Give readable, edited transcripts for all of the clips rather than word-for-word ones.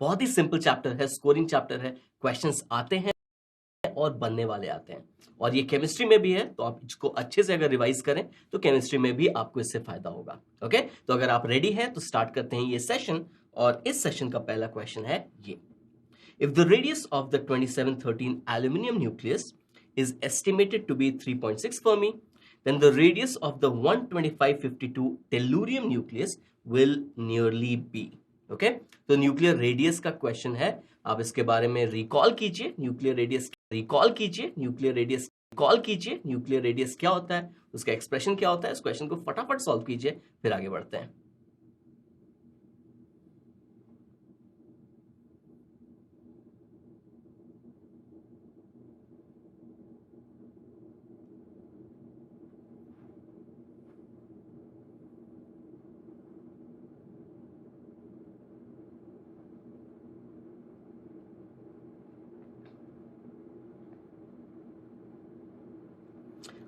बहुत ही simple chapter है, scoring chapter है, क्वेश्चंस आते हैं और बनने वाले आते हैं, और ये केमिस्ट्री में भी है, तो आप इसको अच्छे से अगर रिवाइज करें तो केमिस्ट्री में भी आपको इससे फायदा होगा। ओके, तो अगर आप रेडी हैं तो स्टार्ट करते हैं ये सेशन, और इस सेशन का पहला क्वेश्चन है ये। If the radius of the 2713 aluminium nucleus is estimated to be 3.6 Fermi, then the radius of the 12552 tellurium nucleus will nearly be. Okay, तो न्यूक्लियर रेडियस का क्वेश्चन है, आप इसके बारे में रिकॉल कीजिए, न्यूक्लियर रेडियस रिकॉल कीजिए, न्यूक्लियर रेडियस रिकॉल कीजिए, न्यूक्लियर रेडियस क्या होता है, उसका एक्सप्रेशन क्या होता है, इस क्वेश्चन को फटाफट सॉल्व कीजिए, फिर आगे बढ़ते हैं।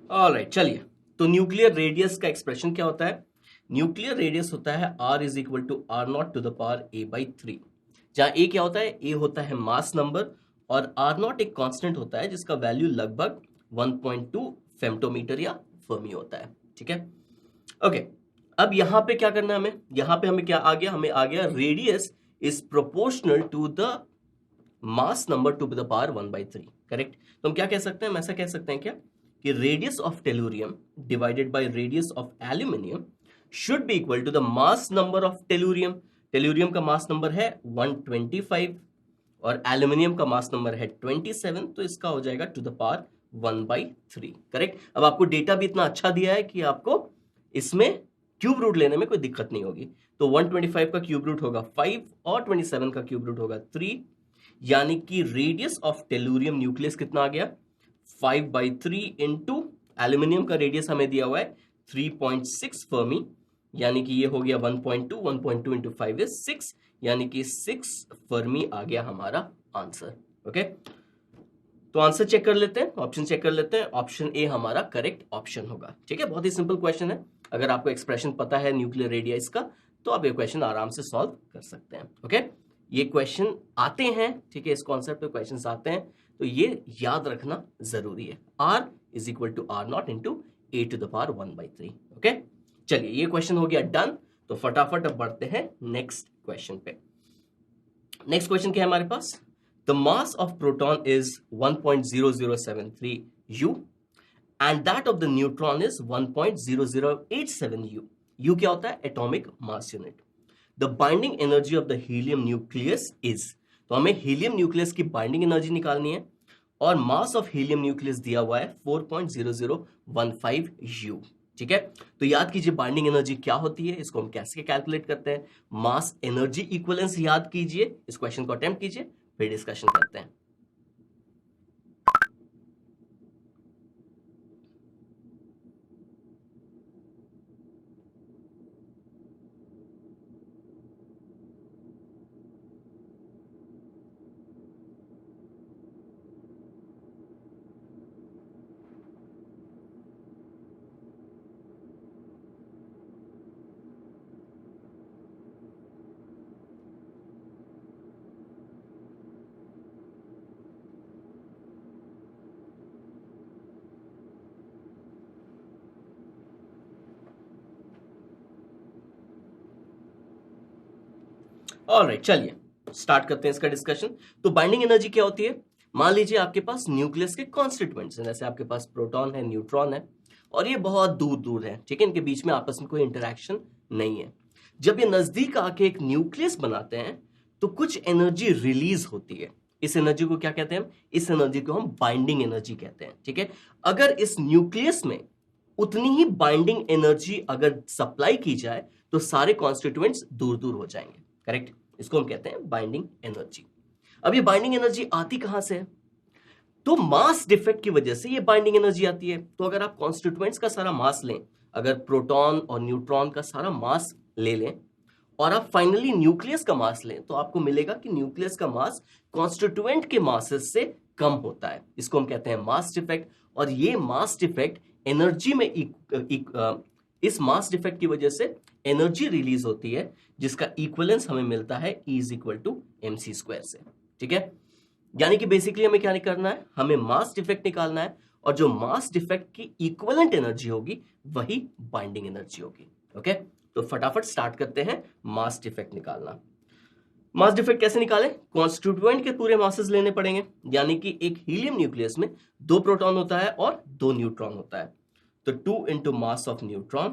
ऑलराइट, चलिए, तो न्यूक्लियर रेडियस का एक्सप्रेशन क्या होता है? न्यूक्लियर रेडियस होता है r is equal to R naught to the power a/3, जहां a क्या होता है? a होता है मास नंबर, और r नॉट एक कांस्टेंट होता है जिसका वैल्यू लगभग 1.2 फेम्टोमीटर या फर्मी होता है। ठीक है, ओके, अब यहां पे क्या करना है हमें? यहां पे हमें क्या आ गया? हमें आ गया radius is proportional to the mass number to the power 1/3। Correct, तो हम क्या कह सकते हैं? हम ऐसा कह सकते हैं क्या कि radius of tellurium divided by radius of aluminium should be equal to the mass number of tellurium. Tellurium का मास नंबर है 125 और एल्यूमिनियम का मास नंबर है 27, तो इसका हो जाएगा टू द पावर 1/3। करेक्ट, अब आपको डेटा भी इतना अच्छा दिया है कि आपको इसमें क्यूब रूट लेने में कोई दिक्कत नहीं होगी। तो 125 का क्यूब रूट होगा 5 और 27 का क्यूब रूट होगा 3, यानी कि रेडियस ऑफ टेलुरियम न्यूक्लियस कितना आ गया? 5/3 इंटू एल्यूमिनियम का रेडियस हमें दिया हुआ है 3.6 फर्मी, यानी कि ये हो गया 1.2 इंटू 5 इज 6, यानी कि 6 फर्मी आ गया हमारा आंसर। ओके, तो आंसर चेक कर लेते हैं, ऑप्शन चेक कर लेते हैं। ऑप्शन ए हमारा करेक्ट ऑप्शन होगा। ठीक है, बहुत ही सिंपल क्वेश्चन है, अगर आपको एक्सप्रेशन पता है न्यूक्लियर रेडियस का तो आप ये क्वेश्चन आराम से सॉल्व कर सकते हैं। ओके, ये क्वेश्चन आते हैं, ठीक है, इस कॉन्सेप्ट पे क्वेश्चंस आते हैं, तो ये याद रखना जरूरी है, r is equal to R naught into A to the power 1/3। Okay, चलिए, ये क्वेश्चन हो गया डन, तो फटाफट अब बढ़ते हैं नेक्स्ट क्वेश्चन पे। नेक्स्ट क्वेश्चन क्या है हमारे पास? The mass of proton is 1.0073 u and that of the neutron is 1.0087 u। u क्या होता है? Atomic mass unit. The binding energy of the helium nucleus is, तो हमें हीलियम न्यूक्लियस की बाइंडिंग एनर्जी निकालनी है, और मास ऑफ हीलियम न्यूक्लियस दिया हुआ है 4.0015 u। ठीक है, तो याद कीजिए बाइंडिंग एनर्जी क्या होती है, इसको हम कैसे कैलकुलेट करते हैं? मास एनर्जी इक्विवेलेंस याद कीजिए, इस क्वेश्चन को अटेम्प्ट कीजिए, फिर डिस्कशन करते हैं। ऑलराइट, चलिए स्टार्ट करते हैं इसका डिस्कशन। तो बाइंडिंग एनर्जी क्या होती है? मान लीजिए आपके पास न्यूक्लियस के कॉन्स्टिट्यूएंट्स हैं, जैसे आपके पास प्रोटॉन है, न्यूट्रॉन है, और ये बहुत दूर दूर है, ठीक है, इनके बीच में आपस में कोई इंटरेक्शन नहीं है। जब ये नजदीक आके एक न्यूक्लियस बनाते हैं तो कुछ एनर्जी रिलीज होती है, इस एनर्जी को क्या कहते हैं हम? इस एनर्जी को हम बाइंडिंग एनर्जी कहते हैं। ठीक है, अगर इस न्यूक्लियस में उतनी ही बाइंडिंग एनर्जी अगर सप्लाई की जाए तो सारे कॉन्स्टिट्यूएंट्स दूर दूर हो जाएंगे। करेक्ट, इसको हम कहते हैं बाइंडिंग एनर्जी। अब ये बाइंडिंग एनर्जी आती कहां से है? तो मास डिफेक्ट की वजह से ये बाइंडिंग एनर्जी आती है। तो अगर आप कॉन्स्टिट्यूएंट्स का सारा मास लें, अगर प्रोटॉन और न्यूट्रॉन का सारा मास ले लें और आप फाइनली न्यूक्लियस का मास लें, तो आपको मिलेगा कि न्यूक्लियस का मास कॉन्स्टिट्यूएंट के मासेस से कम होता है, इसको हम कहते हैं मास डिफेक्ट। और ये मास डिफेक्ट एनर्जी में इस मास डिफेक्ट की वजह से एनर्जी रिलीज होती है जिसका इक्विवेलेंस हमें मिलता है E is equal to mc square से। ठीक है, यानी कि बेसिकली हमें क्या करना है, हमें मास डिफेक्ट निकालना है, और जो मास डिफेक्ट की इक्विवेलेंट एनर्जी होगी वही बाइंडिंग एनर्जी होगी। ओके, तो फटाफट स्टार्ट करते हैं मास डिफेक्ट निकालना। मास डिफेक्ट कैसे निकालें, कॉन्स्टिट्यूएंट के पूरे मासेस लेने पड़ेंगे, यानी कि एक हीलियम न्यूक्लियस में 2 प्रोटॉन होता है और 2 न्यूट्रॉन होता है, तो 2 into mass of neutron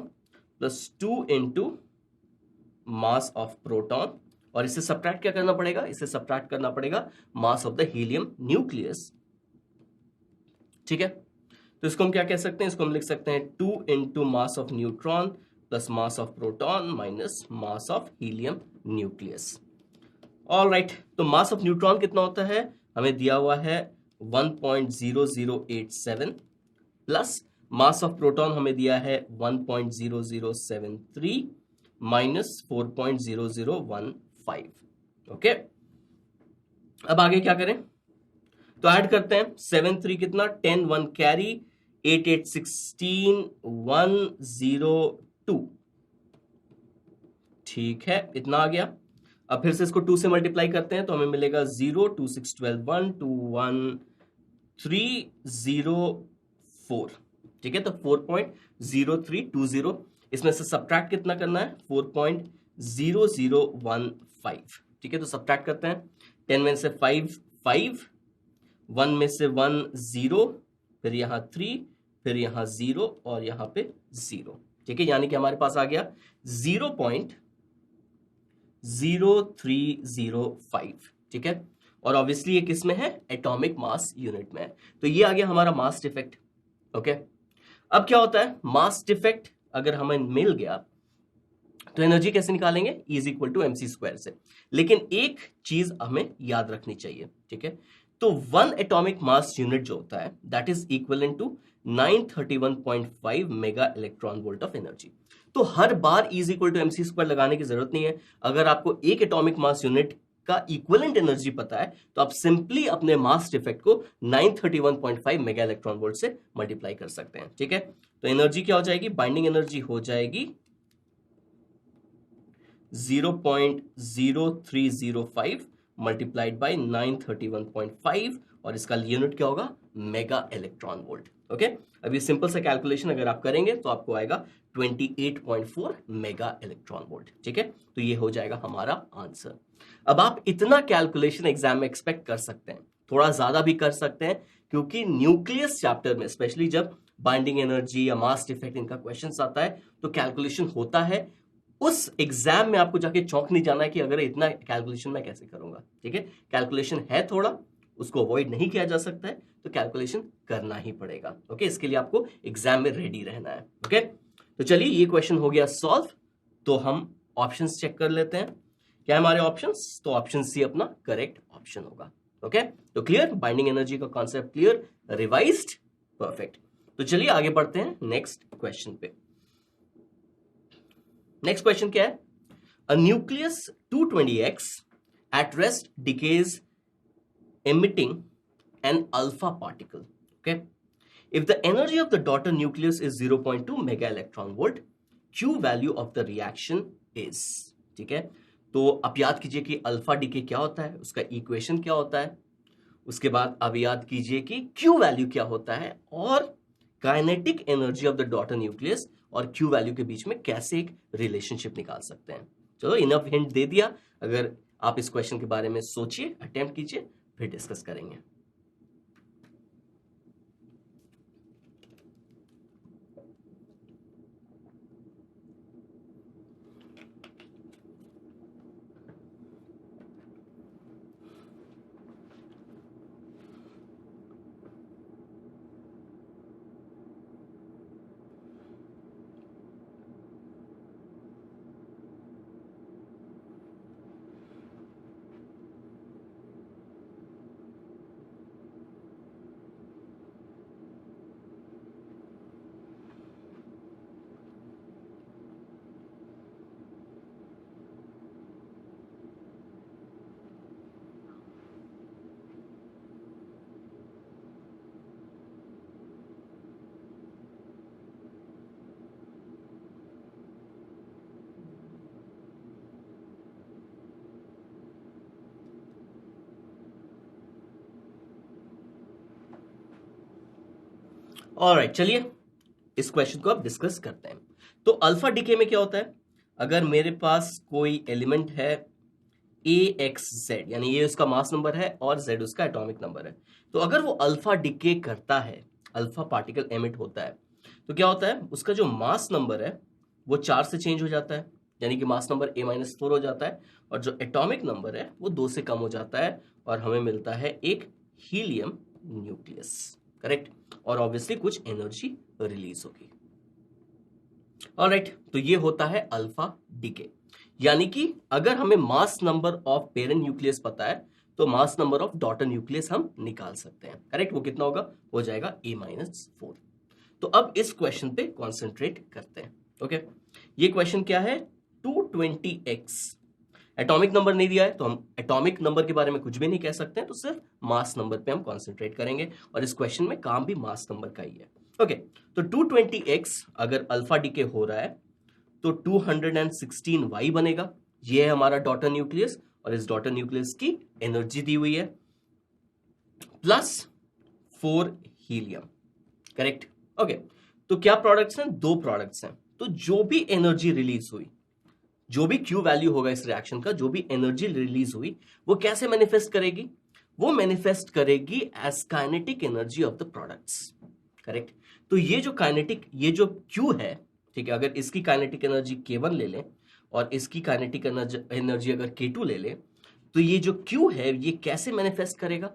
plus 2 into mass of proton, और इसे सब्ट्रैक्ट क्या करना पड़ेगा, इसे सब्ट्रैक्ट करना पड़ेगा mass of the helium nucleus. ठीक है, तो इसको हम क्या कह सकते हैं, इसको हम लिख सकते हैं 2 into mass of neutron plus mass of proton minus mass of helium nucleus. All right, तो मास ऑफ न्यूट्रॉन कितना होता है, हमें दिया हुआ है 1.0087 प्लस मास ऑफ प्रोटॉन हमें दिया है 1.0073 माइनस 4.0015। ओके, अब आगे क्या करें, तो ऐड करते हैं 7 3 कितना 10 1 कैरी 8 8 16 102। ठीक है, इतना आ गया। अब फिर से इसको 2 से मल्टीप्लाई करते हैं तो हमें मिलेगा 0 2 6 12 1 2 1 3 0 4। ठीक है, तो 4.0320, इसमें से सब्ट्रैक्ट कितना करना है 4.0015। ठीक है, तो सब्ट्रैक्ट करते हैं, 10 में से 5 5, 1 में से 1 0, फिर यहाँ 3, फिर यहाँ 0 और यहाँ पे 0। ठीक है, यानी कि हमारे पास आ गया 0.0305। ठीक है, और ऑब्वियसली ये किस में है, एटॉमिक मास यूनिट में है, तो ये आ गया हमारा मास डिफेक्ट। ओके, अब क्या होता है, मास डिफेक्ट अगर हमें मिल गया तो एनर्जी कैसे निकालेंगे, E is equal to mc square से। लेकिन एक चीज हमें याद रखनी चाहिए। ठीक है, तो 1 एटॉमिक मास यूनिट जो होता है that is equivalent to 931.5 mega electron volt of energy. तो हर बार E is equal to mc square लगाने की जरूरत नहीं है। अगर आपको एक एटॉमिक मास यूनिट का इक्विवेलेंट एनर्जी पता है तो आप सिंपली अपने मास डिफेक्ट को 931.5 मेगा इलेक्ट्रॉन वोल्ट से मल्टीप्लाई कर सकते हैं। ठीक है, तो एनर्जी क्या हो जाएगी, बाइंडिंग एनर्जी हो जाएगी 0.0305 मल्टीप्लाइड बाय 931.5, और इसका यूनिट क्या होगा, मेगा इलेक्ट्रॉन वोल्ट। ओके, अब ये सिंपल सा कैलकुलेशन अगर आप करेंगे तो आपको आएगा 28.4 मेगा इलेक्ट्रॉन वोल्ट। ठीक है, तो ये हो जाएगा हमारा आंसर। अब आप इतना कैलकुलेशन एग्जाम में एक्सपेक्ट कर सकते हैं, थोड़ा ज्यादा भी कर सकते हैं, क्योंकि न्यूक्लियस चैप्टर में स्पेशली जब बाइंडिंग एनर्जी या मास डिफेक्ट इनका क्वेश्चन आता है तो कैलकुलेशन होता है। उस एग्जाम में आपको जाके चौंक नहीं जाना है कि अगर इतना कैलकुलेशन मैं कैसे करूंगा। ठीक है, कैलकुलेशन है थोड़ा, उसको अवॉइड नहीं किया जा सकता है, तो कैलकुलेशन करना ही पड़ेगा। ओके, इसके लिए आपको एग्जाम में रेडी रहना है। ओके, तो चलिए ये क्वेश्चन हो गया सॉल्व। तो हम ऑप्शंस चेक कर लेते हैं, क्या हमारे ऑप्शंस, तो ऑप्शन सी अपना करेक्ट ऑप्शन होगा। ओके, तो क्लियर, बाइंडिंग एनर्जी का कॉन्सेप्ट क्लियर, रिवाइज्ड, परफेक्ट। तो चलिए आगे बढ़ते हैं नेक्स्ट क्वेश्चन पे। नेक्स्ट क्वेश्चन क्या है, a nucleus 220x at rest decays emitting an alpha particle. Okay, if the energy of the daughter nucleus is 0.2 mega electron volt, Q value of the reaction is। ठीक है, तो अब याद कीजिए कि अल्फा डीके क्या होता है, उसका इक्वेशन क्या होता है, उसके बाद अब याद कीजिए कि Q वैल्यू क्या होता है, और kinetic energy of the daughter nucleus और Q वैल्यू के बीच में कैसे एक रिलेशनशिप निकाल सकते हैं। चलो इनफ हिंट दे दिया, अगर आप इस क्वेश्चन के बारे में सोचिए, अटेम्प्ट कीजिए, फिर डिस्कस करेंगे। ऑलराइट, चलिए इस क्वेश्चन को अब डिस्कस करते हैं। तो अल्फा डीके में क्या होता है, अगर मेरे पास कोई एलिमेंट है AXZ, यानी ये उसका मास नंबर है और Z उसका एटॉमिक नंबर है, तो अगर वो अल्फा डिके करता है, अल्फा पार्टिकल एमिट होता है, तो क्या होता है, उसका जो मास नंबर है वो 4 से चेंज हो जाता है, यानी कि मास नंबर A-4 हो जाता है, और जो एटॉमिक नंबर है वो 2 से कम हो जाता है, और हमें मिलता है एक हीलियम न्यूक्लियस, करेक्ट, और ऑब्वियसली कुछ एनर्जी रिलीज होगी। ऑलराइट, तो ये होता है अल्फा डीके, यानी कि अगर हमें मास नंबर ऑफ पेरेंट न्यूक्लियस पता है तो मास नंबर ऑफ डॉटर न्यूक्लियस हम निकाल सकते हैं, करेक्ट। वो कितना होगा, हो जाएगा A-4। तो अब इस क्वेश्चन पे कॉन्सेंट्रेट करते हैं। ओके, ये क्वेश्चन क्या है, 220x, एटॉमिक नंबर नहीं दिया है तो हम एटॉमिक नंबर के बारे में कुछ भी नहीं कह सकते हैं, तो सिर्फ मास नंबर पे हम कॉन्सेंट्रेट करेंगे, और इस क्वेश्चन में काम भी मास नंबर का ही है। ओके, तो 220x अगर अल्फा डीके हो रहा है तो 216y बनेगा, ये है हमारा डॉटर न्यूक्लियस, और इस डॉटर न्यूक्लियस की एनर्जी दी हुई है प्लस 4 हीलियम, करेक्ट। ओके, तो क्या प्रोडक्ट्स हैं, 2 प्रोडक्ट्स हैं, तो जो भी एनर्जी रिलीज हुई, जो भी क्यू वैल्यू होगा इस रिएक्शन का, जो भी एनर्जी रिलीज हुई, वो कैसे मैनिफेस्ट करेगी, वो मैनिफेस्ट करेगी as kinetic energy of the products, correct. तो ये जो काइनेटिक, ये जो क्यू है, ठीक है, अगर इसकी काइनेटिक एनर्जी K1 ले लें और इसकी काइनेटिक एनर्जी अगर K2 ले लें, तो ये जो क्यू है ये कैसे मैनिफेस्ट करेगा,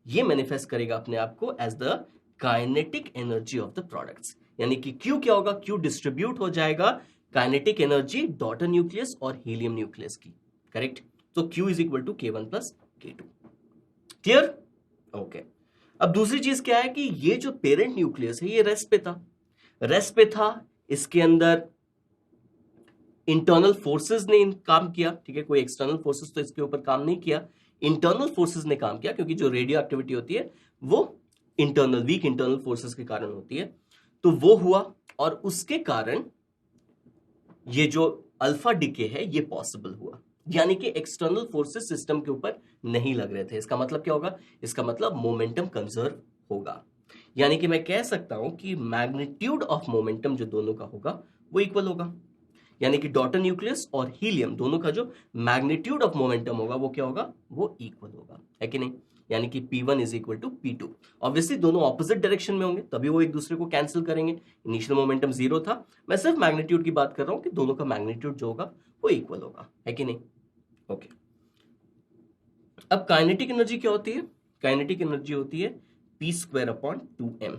ये मैनिफेस्ट करेगा अपने आप को as the kinetic energy of the products, यानी कि क्यू क्या होगा, क्यू डिस्ट्रीब्यूट हो जाएगा काइनेटिक एनर्जी डॉटर न्यूक्लियस और हीलियम न्यूक्लियस की, करेक्ट। तो Q is equal to K1 plus K2, clear. Okay, अब दूसरी चीज क्या है कि ये जो पेरेंट न्यूक्लियस है ये रेस्ट पे था, इसके अंदर इंटरनल फोर्सेस ने काम किया, ठीक है, कोई एक्सटर्नल फोर्सेस तो इसके ऊपर काम नहीं किया, इंटरनल फोर्सेस ने काम किया, क्योंकि जो रेडियो एक्टिविटी होती है वो इंटरनल, वीक इंटरनल फोर्सेस के कारण होती है, तो वो हुआ, और उसके कारण ये जो अल्फा डीके है ये पॉसिबल हुआ, यानी कि एक्सटर्नल फोर्सेस सिस्टम के ऊपर नहीं लग रहे थे। इसका मतलब क्या होगा, इसका मतलब मोमेंटम कंजर्व होगा, यानी कि मैं कह सकता हूं कि मैग्नीट्यूड ऑफ मोमेंटम जो दोनों का होगा वो इक्वल होगा, यानी कि डॉटर न्यूक्लियस और हीलियम दोनों का जो मैग्नीट्यूड ऑफ मोमेंटम होगा वो क्या होगा, वो इक्वल होगा, है कि नहीं, यानी कि P1 is equal to P2। Obviously दोनों ऑपोजिट डायरेक्शन में होंगे, तभी वो एक दूसरे को कैंसिल करेंगे, इनिशियल मोमेंटम 0 था, मैं सिर्फ मैग्नीट्यूड की बात कर रहा हूं कि दोनों का मैग्नीट्यूड जो होगा वो इक्वल होगा, है कि नहीं। ओके, अब काइनेटिक एनर्जी क्या होती है, काइनेटिक एनर्जी होती है P²/2m,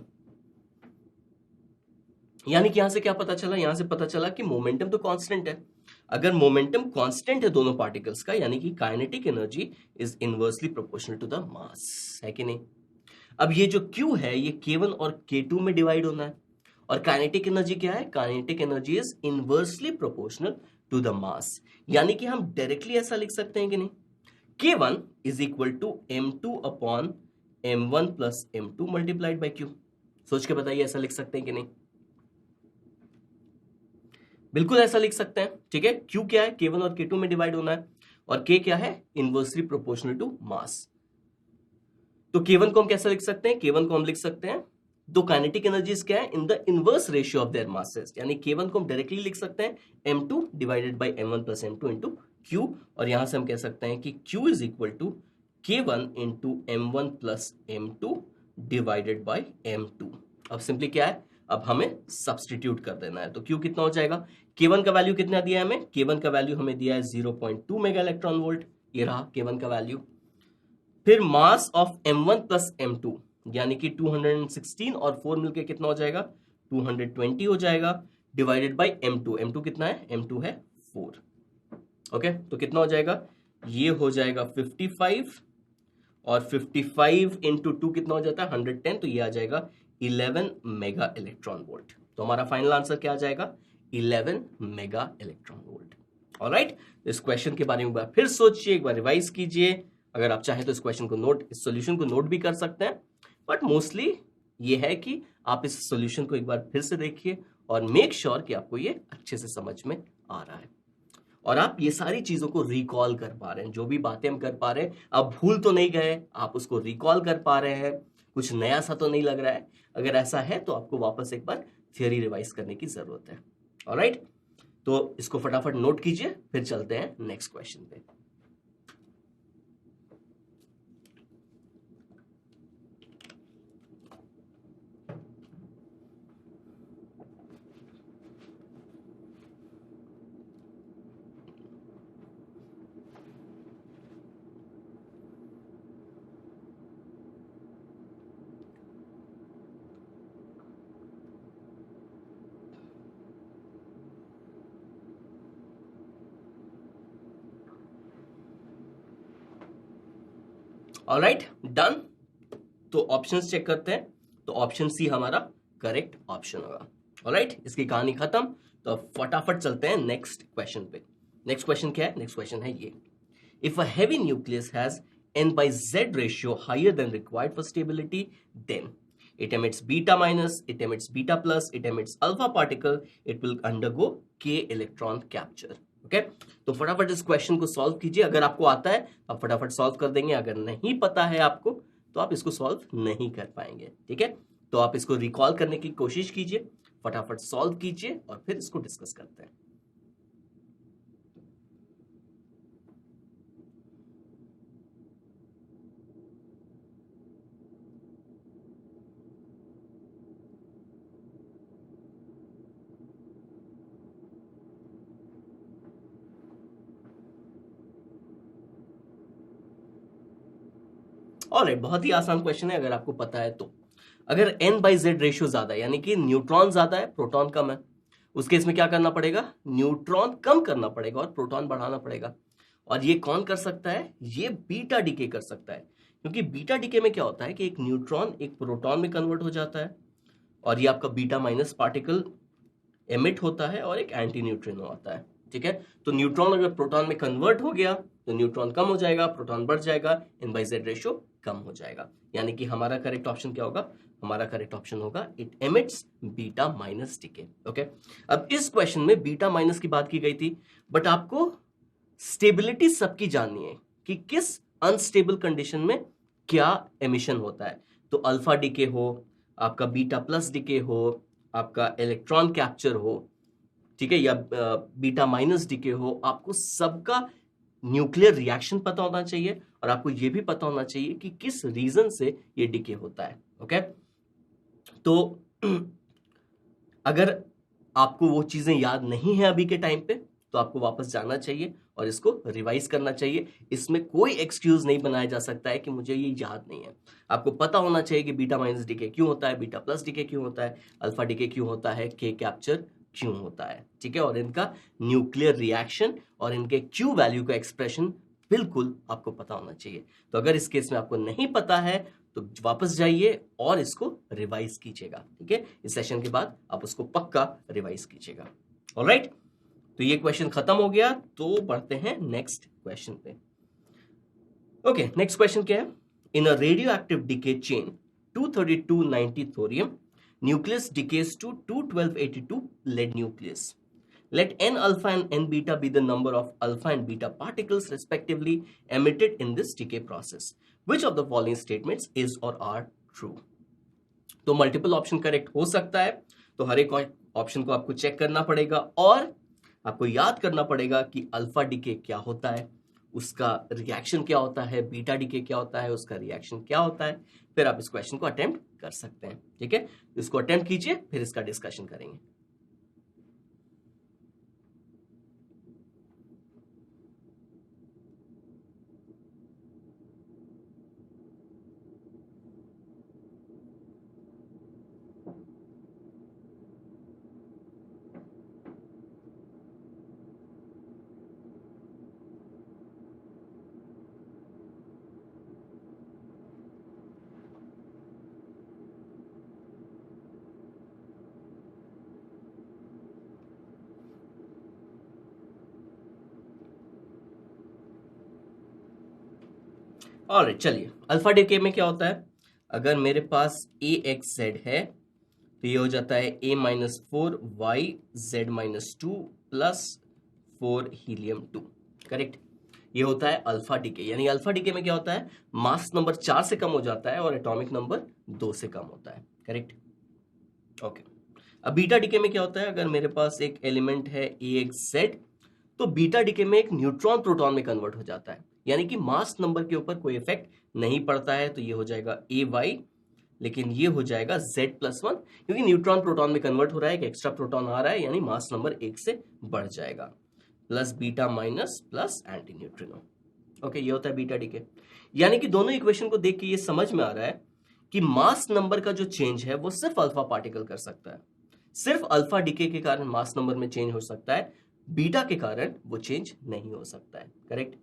यानी कि यहां से क्या पता चला, यहां से पता चला कि मोमेंटम तो कांस्टेंट है, अगर मोमेंटम कांस्टेंट है दोनों पार्टिकल्स का, यानी कि kinetic energy is inversely proportional to the mass, है कि नहीं। अब ये जो Q है ये K1 और K2 में डिवाइड होना है, और काइनेटिक एनर्जी क्या है, kinetic energy is inversely proportional to the mass, यानी कि हम डायरेक्टली ऐसा लिख सकते हैं कि नहीं, K1 is equal to m2/m1 plus m2 multiplied by Q। सोच के बताइए, ऐसा लिख सकते हैं कि नहीं, बिल्कुल ऐसा लिख सकते हैं, ठीक है। Q क्या है, K1 और K2 में डिवाइड होना है, और K क्या है, इनवर्सली प्रोपोर्शनल टू मास। तो K1 को हम कैसा लिख सकते हैं, K1 को हम लिख सकते हैं, दो काइनेटिक एनर्जीज क्या है, in the inverse ratio of their masses, यानी K1 को हम डायरेक्टली लिख सकते हैं m2 divided bye m1 plus m2 into Q, और यहां से हम कह सकते हैं कि Q is equal to K1 into m1 plus m2 divided by m2। अब सिंपली क्या है, अब हमें सब्सटीट्यूट कर देना है, तो Q कितना हो जाएगा, K1 का वैल्यू कितना दिया है हमें, K1 का वैल्यू हमें दिया है 0.2 मेगा इलेक्ट्रॉन वोल्ट, ये रहा K1 का वैल्यू। फिर mass of m1 plus m2, यानी कि 216 और 4 मिलके कितना हो जाएगा, 220 हो जाएगा, डिवाइडेड बाय m2, m2 कितना है, m2 है 4। ओके, तो कितना हो जाएगा, ये हो जाएगा 55, और 55 इंटू 2 कितना हो जाता है 110, तो ये आ जाएगा 11 मेगा इलेक्ट्रॉन वोल्ट। तो हमारा फाइनल आंसर क्या आ जाएगा, 11 मेगा इलेक्ट्रॉन वोल्ट। ऑलराइट, इस क्वेश्चन के बारे में एक बार फिर सोचिए, एक बार रिवाइज कीजिए, अगर आप चाहें तो इस क्वेश्चन को नोट, इस सॉल्यूशन को नोट भी कर सकते हैं, बट मोस्टली ये है कि आप इस सॉल्यूशन को एक बार फिर से देखिए और मेक श्योर कि आपको ये अच्छे से समझ में आ रहा है और आप ये सारी चीजों को रिकॉल कर पा रहे हैं, जो भी बातें हम कर पा रहे हैं, आप भूल तो नहीं गए, आप उसको रिकॉल कर पा रहे हैं, कुछ नया सा तो नहीं लग रहा है? अगर ऐसा है तो आपको वापस एक बार थियरी रिवाइज करने की जरूरत है। ऑलराइट, तो इसको फटाफट नोट कीजिए, फिर चलते हैं नेक्स्ट क्वेश्चन पे। Alright, done. तो ऑप्शंस चेक करते हैं। तो ऑप्शन सी हमारा करेक्ट ऑप्शन होगा। ऑलराइट, इसकी कहानी खत्म। तो अब फटाफट चलते हैं नेक्स्ट क्वेश्चन पे। नेक्स्ट क्वेश्चन क्या है? नेक्स्ट क्वेश्चन है ये, if a heavy nucleus has n/z ratio higher than required for stability, then it emits beta minus, it emits beta plus, it emits alpha particle, it will undergo k electron capture। Okay, तो फटाफट इस question को solve कीजिए। अगर आपको आता है आप फटाफट सॉल्व कर देंगे, अगर नहीं पता है आपको तो आप इसको सॉल्व नहीं कर पाएंगे। ठीक है, तो आप इसको रिकॉल करने की कोशिश कीजिए, फटाफट सॉल्व कीजिए और फिर इसको डिस्कस करते हैं। ऑलराइट, बहुत ही आसान क्वेश्चन है अगर आपको पता है तो। अगर n/z रेशियो ज्यादा है, यानी कि न्यूट्रॉन ज्यादा है प्रोटॉन कम है, उस केस में क्या करना पड़ेगा? न्यूट्रॉन कम करना पड़ेगा और प्रोटॉन बढ़ाना पड़ेगा। और ये कौन कर सकता है? ये बीटा डीके कर सकता है, क्योंकि बीटा डीके में क्या होता है कि एक न्यूट्रॉन एक प्रोटॉन में कन्वर्ट हो जाता है और ये आपका बीटा माइनस पार्टिकल एमिट होता है और एक एंटी न्यूट्रिनो आता है। ठीक है, तो न्यूट्रॉन अगर प्रोटॉन में कन्वर्ट हो गया तो न्यूट्रॉन कम हो जाएगा, प्रोटॉन बढ़ जाएगा, n/z रेशियो कम हो जाएगा। यानी कि हमारा करेक्ट ऑप्शन क्या होगा? हमारा करेक्ट ऑप्शन होगा it emits beta minus decay. Okay, अब इस क्वेश्चन में बीटा माइनस की बात की गई थी, बट आपको स्टेबिलिटी सबकी जाननी है कि किस अनस्टेबल कंडीशन में क्या एमिशन होता है। तो अल्फा डीके हो, आपका बीटा प्लस डीके हो, आपका इलेक्ट्रॉन कैप्चर हो, ठीक है, या बीटा माइनस डीके हो, आपको सबका न्यूक्लियर रिएक्शन पता होना चाहिए और आपको यह भी पता होना चाहिए कि किस रीजन से ये डीके होता है। ओके, तो अगर आपको वो चीजें याद नहीं है अभी के टाइम पे तो आपको वापस जाना चाहिए और इसको रिवाइज करना चाहिए। इसमें कोई एक्सक्यूज नहीं बनाया जा सकता है कि मुझे ये याद नहीं है। आपको पता होना चाहिए कि बीटा माइनस डीके क्यों होता है, बीटा प्लस डीके क्यों होता है, अल्फा डीके क्यों होता है, के कैप्चर क्यों होता है। ठीक है, और इनका न्यूक्लियर रिएक्शन और इनके क्यू वैल्यू का एक्सप्रेशन बिल्कुल आपको पता होना चाहिए। तो अगर इस केस में आपको नहीं पता है तो वापस जाइए और इसको रिवाइज कीजिएगा। ठीक है, इस सेशन के बाद आप उसको पक्का रिवाइज कीजिएगा। ऑलराइट, तो ये क्वेश्चन खत्म हो गया। तो बढ़ते हैं नेक्स्ट क्वेश्चन पे। ओके, नेक्स्ट क्वेश्चन क्या है? In a radioactive decay chain 23290 thorium nucleus decays to 21282 lead nucleus. Let n alpha and n beta be the number of alpha and beta particles respectively emitted in this decay process. Which of the following statements is or are true? तो multiple option correct हो सकता है, तो हर एक option को आपको check करना पड़ेगा और आपको याद करना पड़ेगा कि अल्फा डीके क्या होता है, उसका रिएक्शन क्या होता है, बीटा डीके क्या होता है, उसका रिएक्शन क्या होता है। फिर आप इस क्वेश्चन को अटेम्प्ट कर सकते हैं। ठीक है, इसको अटेम्प्ट कीजिए, फिर इसका डिस्कशन करेंगे। ऑलराइट, चलिए, अल्फा डीके में क्या होता है? अगर मेरे पास ए एक्स जेड है तो ये हो जाता है a minus 4 y z minus 2 plus 4 helium 2। Correct, ये होता है अल्फा डीके, यानी अल्फा डीके में क्या होता है, मास नंबर 4 से कम हो जाता है और एटॉमिक नंबर 2 से कम होता है, करेक्ट। ओके, अब बीटा डीके में क्या होता है, अगर मेरे पास एक एलिमेंट है AXZ, तो बीटा डीके में एक न्यूट्रॉन प्रोटॉन में कन्वर्ट हो जाता है, यानी कि मास नंबर के ऊपर कोई इफेक्ट नहीं पड़ता है, तो ये हो जाएगा AY, लेकिन ये हो जाएगा Z+1, क्योंकि न्यूट्रॉन प्रोटॉन में कन्वर्ट हो रहा है, एक एक्स्ट्रा प्रोटॉन आ रहा है, यानी मास नंबर 1 से बढ़ जाएगा, plus beta minus plus anti neutrino. Okay, ये होता है बीटा डीके। यानी कि दोनों इक्वेशन को देख के ये समझ में आ रहा है कि मास नंबर का जो चेंज है वो सिर्फ अल्फा पार्टिकल कर सकता है, सिर्फ अल्फा डीके के कारण मास नंबर में चेंज हो सकता है, बीटा के कारण वो चेंज नहीं हो सकता है, करेक्ट।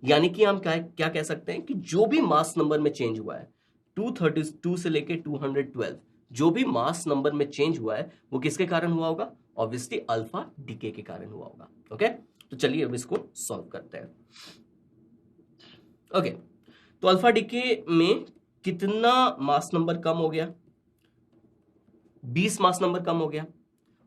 यानी कि हम क्या कह सकते हैं कि जो भी मास नंबर में चेंज हुआ है 232 से लेके 212, जो भी मास नंबर में चेंज हुआ है वो किसके कारण हुआ होगा, ऑब्वियसली अल्फा डीके के कारण हुआ होगा। ओके, तो चलिए अब इसको सॉल्व करते हैं। ओके, तो अल्फा डीके में कितना मास नंबर कम हो गया, 20 मास नंबर कम हो गया,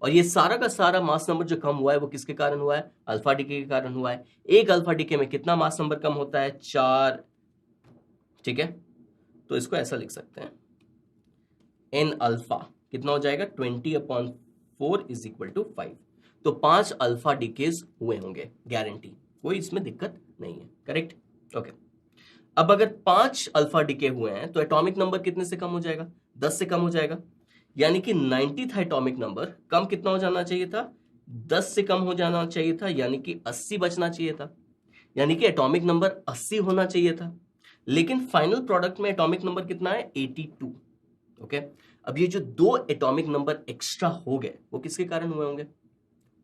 और ये सारा का सारा मास नंबर जो कम हुआ है वो किसके कारण हुआ है, अल्फा डीके के कारण हुआ है। एक अल्फा डीके में कितना मास नंबर कम होता है, 4, ठीक है। तो इसको ऐसा लिख सकते हैं, एन अल्फा कितना हो जाएगा, 20/4 इज इक्वल टू 5। तो 5 अल्फा डीकेज हुए होंगे, गारंटी, कोई इसमें दिक्कत नहीं है, करेक्ट। ओके, अब अगर 5 अल्फा डीके हुए हैं तो एटॉमिक नंबर कितने से कम हो जाएगा, 10 से कम हो जाएगा, यानी कि 90th एटॉमिक नंबर कम कितना हो जाना चाहिए था, 10 से कम हो जाना चाहिए था, यानी कि 80 बचना चाहिए था, यानी कि एटॉमिक नंबर 80 होना चाहिए था, लेकिन फाइनल प्रोडक्ट में एटॉमिक नंबर कितना है, 82। ओके, अब ये जो 2 एटॉमिक नंबर एक्स्ट्रा हो गए वो किसके कारण हुए होंगे,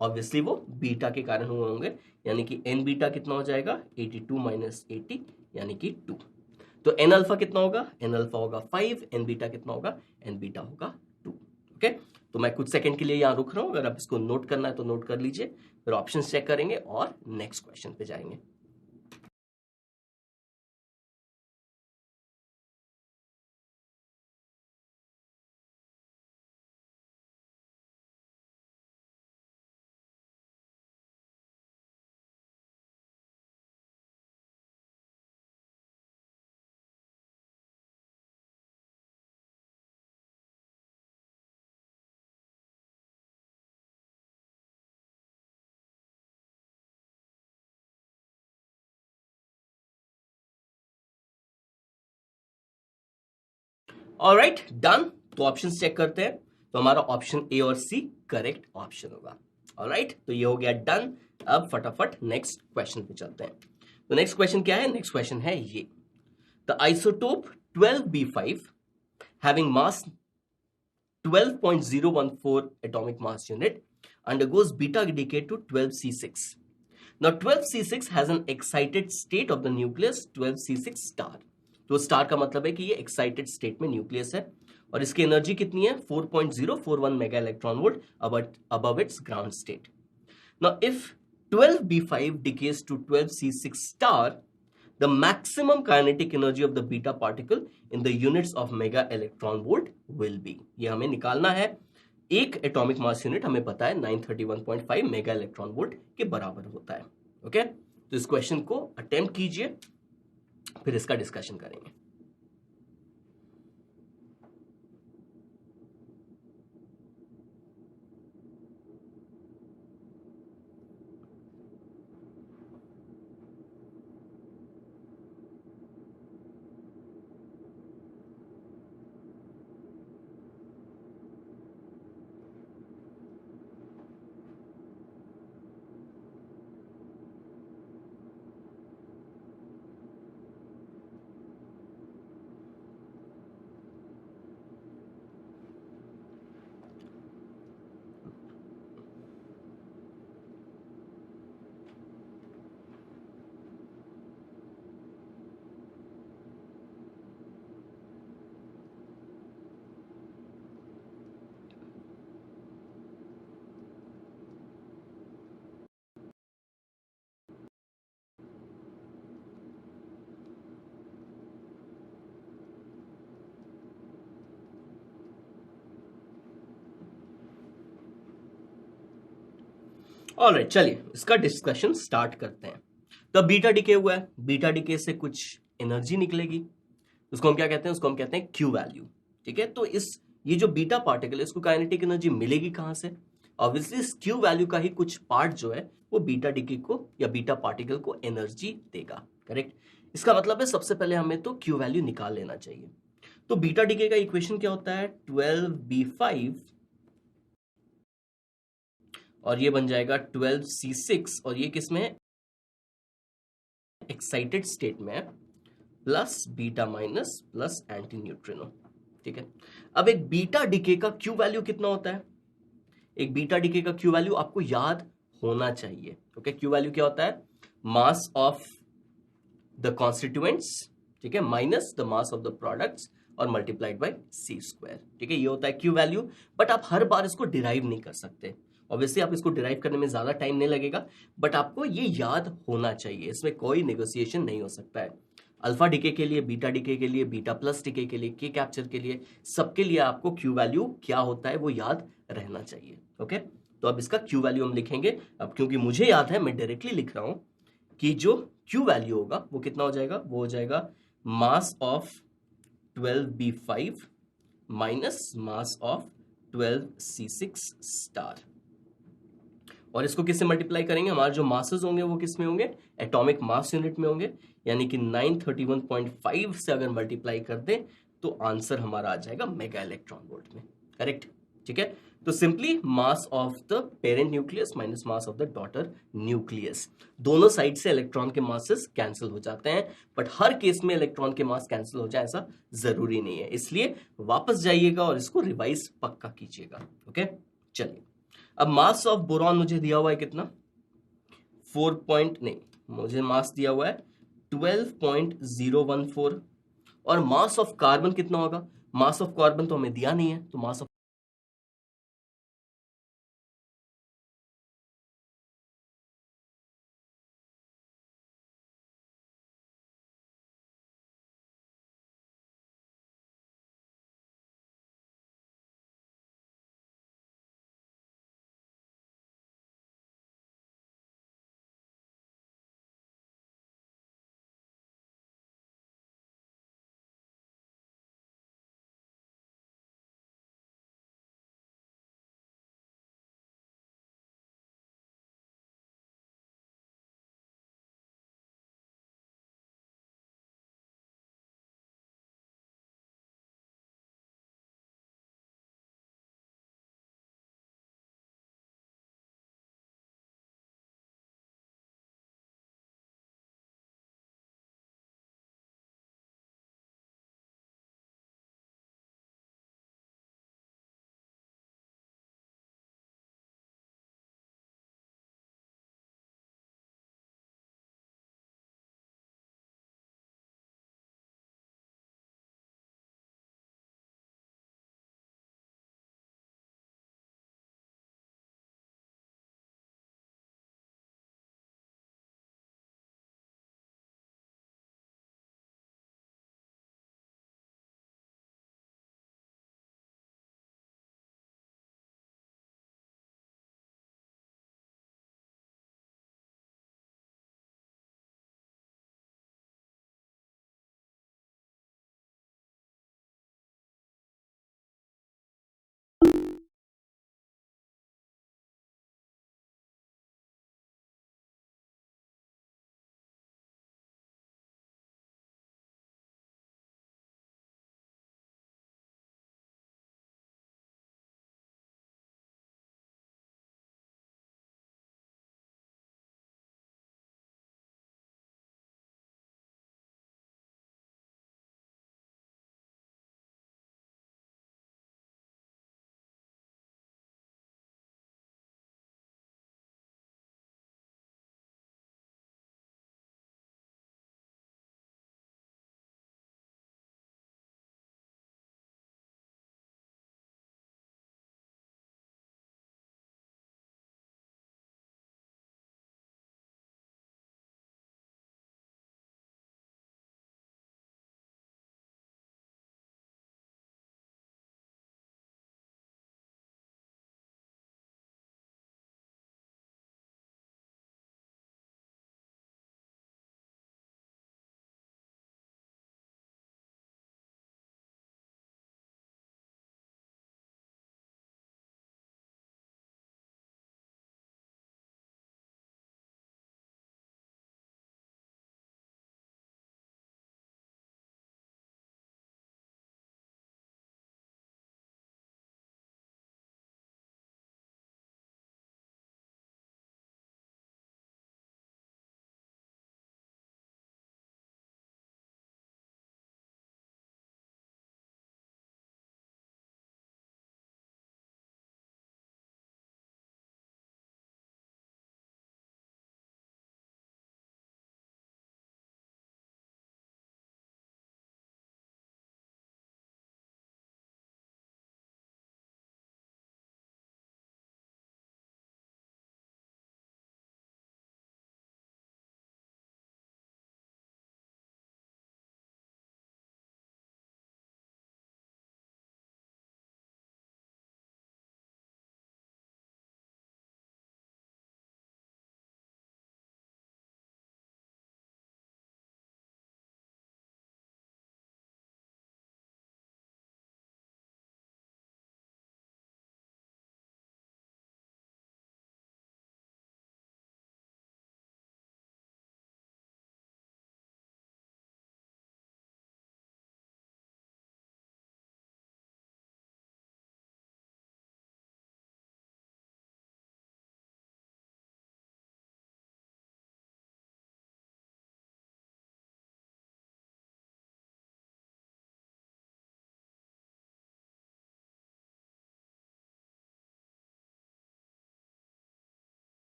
ऑब्वियसली वो बीटा के कारण हुए होंगे, यानी कि एन बीटा कितना हो जाएगा, 82 माइनस 80 यानी कि 2। तो एन अल्फा कितना होगा, एन अल्फा होगा 5, एन बीटा कितना होगा, एन बीटा होगा 2। ओके, तो मैं कुछ सेकंड के लिए यहां रुक रहा हूं, अगर आप इसको नोट करना है तो नोट कर लीजिए, फिर ऑप्शंस चेक करेंगे और नेक्स्ट क्वेश्चन पे जाएंगे। Alright, done. तो ऑप्शंस चेक करते हैं, तो हमारा ऑप्शन ए और सी करेक्ट ऑप्शन होगा। ऑलराइट, तो ये हो गया डन। अब फटाफट नेक्स्ट क्वेश्चन पे चलते हैं। तो नेक्स्ट क्वेश्चन क्या है, नेक्स्ट क्वेश्चन है ये, the isotope 12B5 having mass 12.014 atomic mass unit undergoes beta decay to 12C6. Now 12C6 has an excited state of the nucleus 12C6 star. तो स्टार का मतलब है कि ये एक्साइटेड स्टेट में न्यूक्लियस है और इसकी एनर्जी कितनी है, 4.041 mega electron volt above its ground state. Now if 12B5 decays to 12C6 star, the maximum kinetic energy of the beta particle in the units of mega electron volt will be. ये हमें निकालना है, एक atomic mass unit हमें पता है 931.5 mega electron volt के बराबर होता है। ओके, तो इस क्वेश्चन को अटेम्प्ट कीजिए, फिर इसका डिस्कशन करेंगे। ऑलराइट, चलिए इसका डिस्कशन स्टार्ट करते हैं। तो अब बीटा डिके हुआ है, बीटा डिके से कुछ एनर्जी निकलेगी, उसको हम क्या कहते हैं, उसको हम कहते हैं क्यू वैल्यू। ठीक है, तो इस ये जो बीटा पार्टिकल है इसको काइनेटिक एनर्जी मिलेगी कहां से? ऑब्वियसली इस क्यू वैल्यू का ही कुछ पार्ट जो है वो बीटा डिके को या बीटा पार्टिकल को एनर्जी देगा। करेक्ट, इसका मतलब है सबसे पहले हमें तो क्यू वैल्यू निकाल लेना चाहिए। तो बीटा डिके का इक्वेशन क्या होता है? 12b5 और ये बन जाएगा 12c6 और ये किस में है? एक्साइटेड स्टेट में है, plus beta minus plus anti neutrino. ठीक है, अब एक बीटा डिके का क्यू वैल्यू कितना होता है? एक बीटा डिके का क्यू वैल्यू आपको याद होना चाहिए। ओके, क्यू वैल्यू क्या होता है? मास ऑफ द कॉन्स्टिट्यूएंट्स, ठीक है, minus the mass of the products और मल्टीप्लाइड बाय सी स्क्वायर। ठीक है, ये होता है क्यू वैल्यू। बट आप हर बार इसको डिराइव नहीं कर सकते, ऑब्वियसली आप इसको डिराइव करने में ज्यादा टाइम नहीं लगेगा, बट आपको ये याद होना चाहिए, इसमें कोई नेगोशिएशन नहीं हो सकता है। अल्फा डिके के लिए, बीटा डिके के लिए, बीटा प्लस डिके के लिए, के कैप्चर के लिए, सबके लिए आपको क्यू वैल्यू क्या होता है वो याद रहना चाहिए। ओके, तो अब इसका क्यू वैल्यू हम लिखेंगे। अब क्योंकि मुझे याद है मैं डायरेक्टली लिख रहा हूं कि जो क्यू वैल्यू होगा वो कितना हो जाएगा? वो हो जाएगा mass of 12b5 minus mass of 12c6 star. और इसको किससे मल्टीप्लाई करेंगे? हमारे जो मासेस होंगे वो किस में होंगे? एटॉमिक मास यूनिट में होंगे, यानी कि 931.5 से अगर मल्टीप्लाई कर दें तो आंसर हमारा आ जाएगा मेगा इलेक्ट्रॉन वोल्ट में। करेक्ट, ठीक है, तो simply mass of the parent nucleus minus mass of the daughter nucleus, दोनों साइड से इलेक्ट्रॉन के मासेस कैंसिल हो जाते हैं, बट हर केस में इलेक्ट्रॉन के मास कैंसिल हो जाए ऐसा जरूरी नहीं है, इसलिए वापस जाइएगा और इसको रिवाइज पक्का कीजिएगा। ओके, चलिए, अब मास ऑफ बोरॉन मुझे दिया हुआ है कितना? 4 नहीं, मुझे मास दिया हुआ है 12.014 और मास ऑफ कार्बन कितना होगा? मास ऑफ कार्बन तो हमें दिया नहीं है, तो मास ऑफ